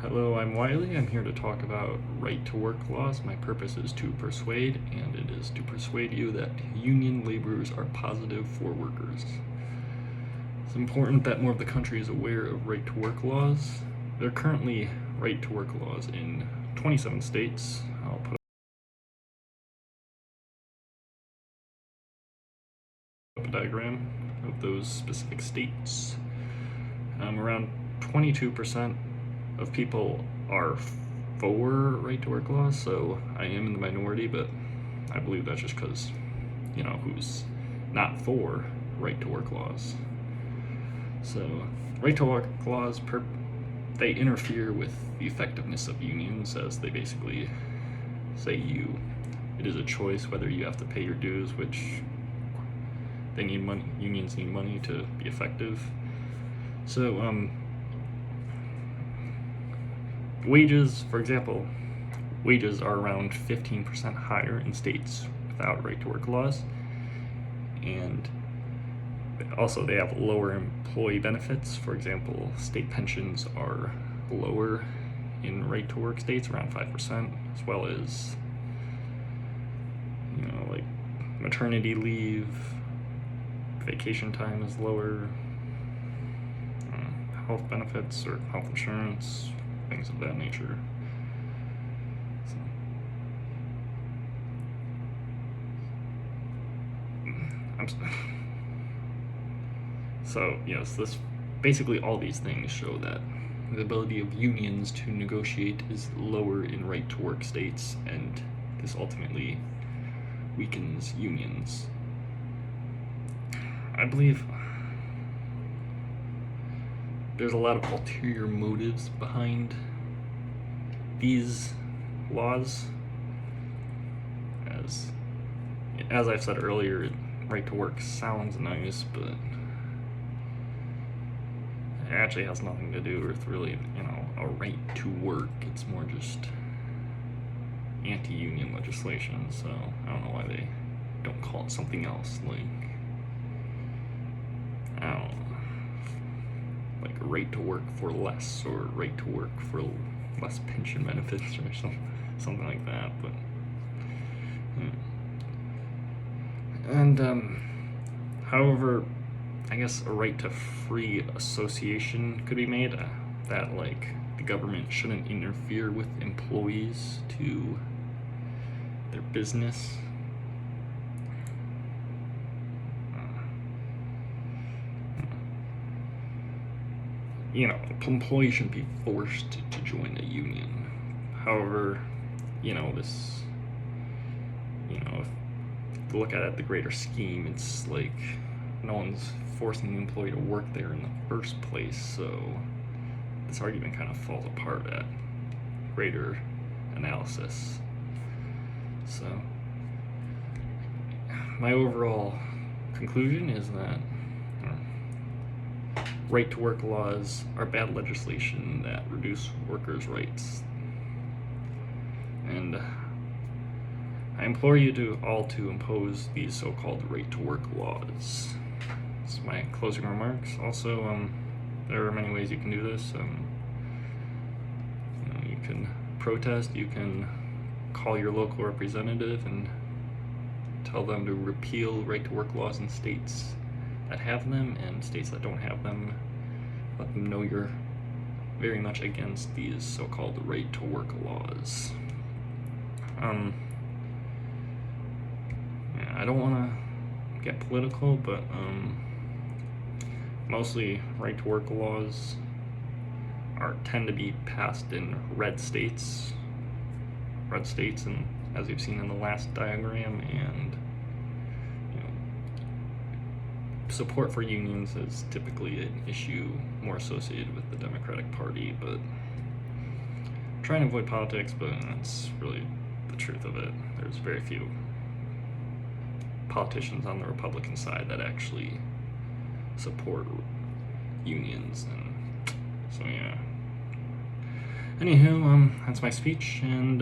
Hello, I'm Wiley. I'm here to talk about right-to-work laws. My purpose is to persuade, and it is to persuade you that union laborers are positive for workers. It's important that more of the country is aware of right-to-work laws. There are currently right-to-work laws in 27 states. I'll put up a diagram of those specific states. Around 22% of people are for right-to-work laws, so I am in the minority, but I believe that's just because, who's not for right-to-work laws. So, right-to-work laws, they interfere with the effectiveness of unions, as they basically say it is a choice whether you have to pay your dues, which they need money, unions need money to be effective. So, wages, for example, wages are around 15% higher in states without right-to-work laws, and also they have lower employee benefits. For example, state pensions are lower in right-to-work states, around 5%, as well as, like maternity leave, vacation time is lower, health benefits or health insurance, things of that nature. So yes, this basically all these things show that the ability of unions to negotiate is lower in right-to-work states, and this ultimately weakens unions. I believe there's a lot of ulterior motives behind these laws. As I've said earlier, right to work sounds nice, but it actually has nothing to do with really, a right to work. It's more just anti-union legislation, so I don't know why they don't call it something else, like, I don't know, like right to work for less, or right to work for less pension benefits, or something like that, but and however, I guess a right to free association could be made, that like the government shouldn't interfere with employees to their business. Employees shouldn't be forced to join a union. However, this, if you look at it, the greater scheme, it's like no one's forcing the employee to work there in the first place, so this argument kind of falls apart at greater analysis. So my overall conclusion is that right-to-work laws are bad legislation that reduce workers' rights, and I implore you all to impose these so-called right-to-work laws. This is my closing remarks. Also, there are many ways you can do this. You can protest, you can call your local representative and tell them to repeal right-to-work laws in states that have them, and states that don't have them, let them know you're very much against these so-called right-to-work laws. I don't want to get political, but mostly right-to-work laws tend to be passed in red states, and as you've seen in the last diagram, and support for unions is typically an issue more associated with the Democratic Party, but I'm trying to avoid politics, but that's really the truth of it. There's very few politicians on the Republican side that actually support unions, and so yeah. Anywho, that's my speech, and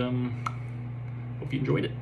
hope you enjoyed it.